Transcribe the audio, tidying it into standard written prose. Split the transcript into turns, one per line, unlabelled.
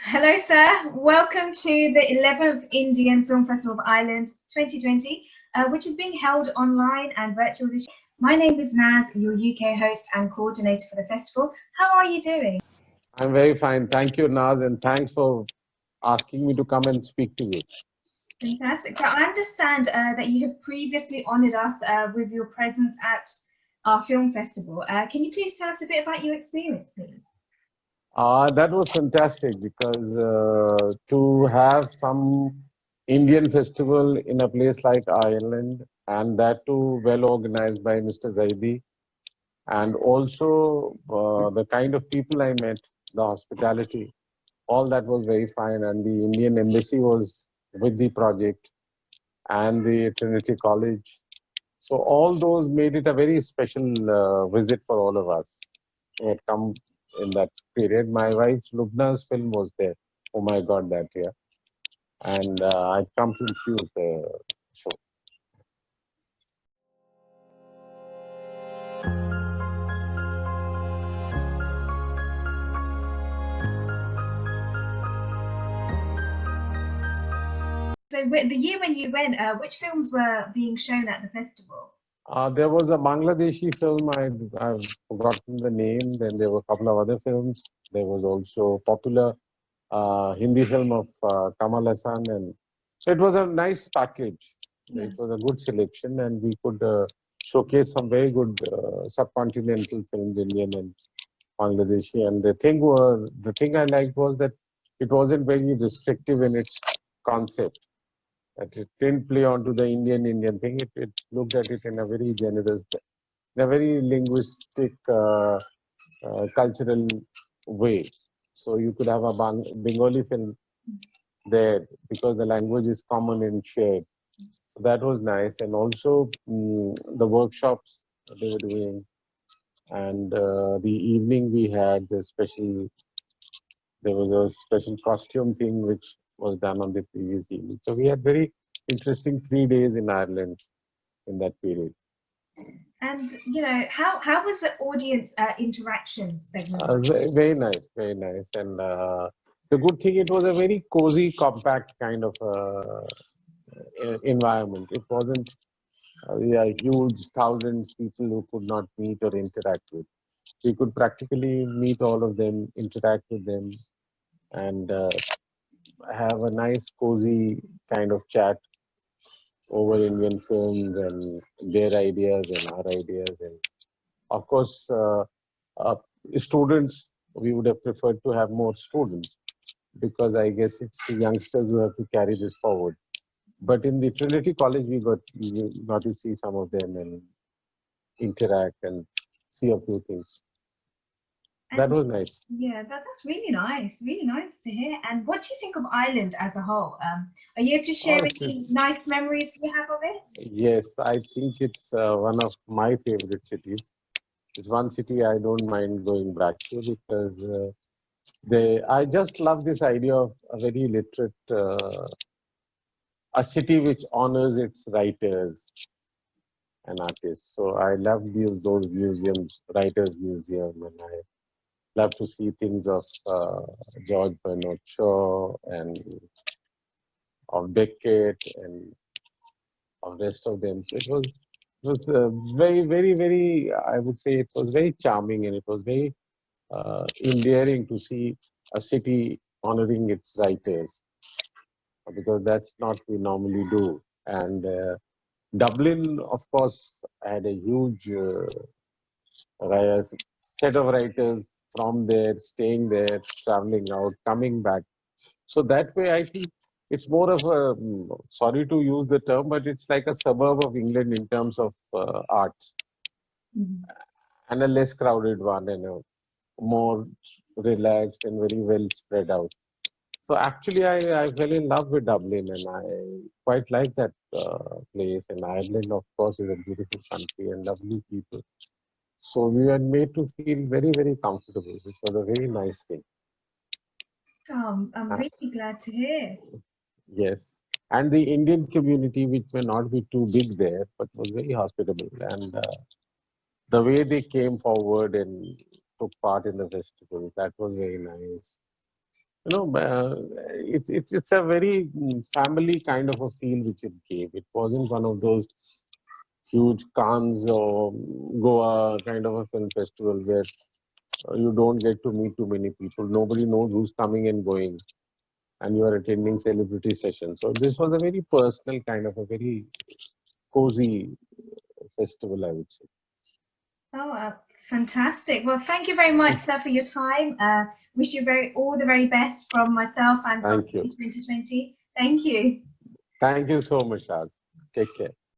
Hello, sir. Welcome to the 11th Indian Film Festival of Ireland 2020, which is being held online and virtual this year. My name is Naz, your UK host and coordinator for the festival. How are you doing?
I'm very fine. Thank you, Naz, and thanks for asking me to come and speak to you.
Fantastic. So I understand that you have previously honoured us with your presence at our film festival. Can you please tell us a bit about your experience, please?
That was fantastic because to have some Indian festival in a place like Ireland, and that too well organized by Mr. Zaidi, and also the kind of people I met, the hospitality, all that was very fine. And the Indian Embassy was with the project, and the Trinity College. So all those made it a very special visit for all of us who had come in that period. My wife's Lubna's film was there. Oh my God, that year. And I'd come to choose the show.
So the year when you went, which films were being shown at the festival?
There was a Bangladeshi film, I've forgotten the name. Then there were a couple of other films. There was also popular Hindi film of Kamal Hassan. And so it was a nice package.
Yeah.
It was a good selection, and we could showcase some very good subcontinental films, Indian and Bangladeshi. And the thing I liked was that it wasn't very restrictive in its concept. That it didn't play onto the Indian thing. It looked at it in a very generous, in a very linguistic, cultural way. So you could have a Bengali film there because the language is common and shared. So that was nice. And also the workshops they were doing, and the evening we had the special. There was a special costume thing which was done on the previous evening. So we had very interesting 3 days in Ireland in that period.
And how was the audience interaction segment?
Very nice, very nice. And the good thing, it was a very cozy, compact kind of environment. It wasn't huge thousands people who could not meet or interact with. We could practically meet all of them, interact with them, and have a nice, cozy kind of chat over Indian films and their ideas and our ideas. And of course, uh, students, we would have preferred to have more students because I guess it's the youngsters who have to carry this forward. But in the Trinity College, we got to see some of them and interact and see a few things. That was nice.
Yeah, that's really nice to hear. And what do you think of Ireland as a whole? Are you able to share any nice memories you have of it?
Yes, I think it's one of my favorite cities. It's one city I don't mind going back to because I just love this idea of a very literate, a city which honors its writers and artists. So I love those museums, writers' museum, and I love to see things of George Bernard Shaw and of Beckett and of rest of them. So it was very, very, very. I would say it was very charming, and it was very endearing to see a city honoring its writers, because that's not we normally do. And Dublin, of course, had a huge set of writers from there, staying there, traveling out, coming back. So that way, I think it's more of a, sorry to use the term, but it's like a suburb of England in terms of arts, and a less crowded one, and a more relaxed and very well spread out. So actually, I fell in love with Dublin, and I quite like that place. And Ireland, of course, is a beautiful country and lovely people. So we were made to feel very, very comfortable, which was a very nice thing.
I'm really glad to hear.
Yes. And the Indian community, which may not be too big there, but was very hospitable. And the way they came forward and took part in the festival, that was very nice. you know, it's a very family kind of a feel which it gave. It wasn't one of those huge Cannes or Goa kind of a film festival where you don't get to meet too many people. Nobody knows who's coming and going, and you are attending celebrity sessions. So this was a very personal kind of a very cozy festival, I would say.
Oh, fantastic. Well, thank you very much, sir, for your time. Wish you all the very best from myself and from
Thank you.
2020. Thank you.
Thank you so much, Shaz. Take care.